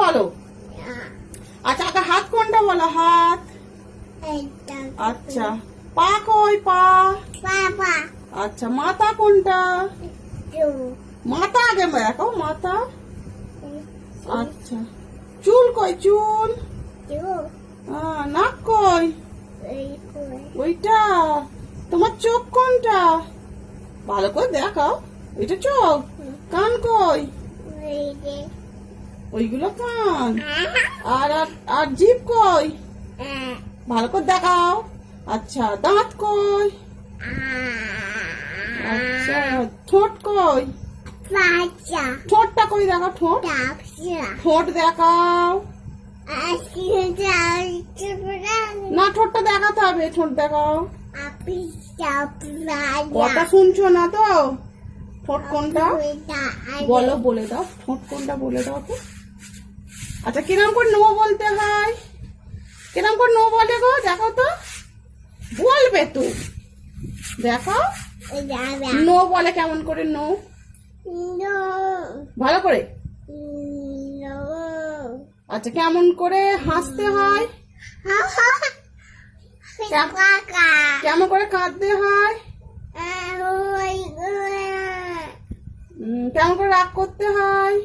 বলো। আচ্ছা আগে হাত কোনটা বলো, হাত। আচ্ছা পা কই, পা। আচ্ছা মাথা কোনটা, মাথা আগে দেখো, মাথা। আচ্ছা চুল কই, চুল। নাক কই, ওইটা। তোমার চোখ কোনটা, ভালো করে দেখাও, ওইটা চোখ। কান কই, ওইগুলো কান। আর আর জিভ কই, ভালো করে দেখাও। আচ্ছা দাঁত কই। আচ্ছা ঠোঁট কই, ঠোঁটটা কই দেখাও, ঠোঁট, ঠোঁট দেখাও। না ঠোঁটটা দেখাতে হবে, ঠোঁট দেখাও। কথা শুনছো না তো? ঠোঁট কোনটা বলো, বলে দাও, ঠোঁট কোনটা বলে দাও তো। আচ্ছা কিরম করে নো বলতে হয়, কিরম করে নো বলে গো, দেখো তো, বলবে তো, দেখো নো বলে কেমন করে, নো ভালো করে। আচ্ছা কেমন করে হাসতে হয়, কেমন করে কাঁদতে হয়, কেমন করে রাগ করতে হয়।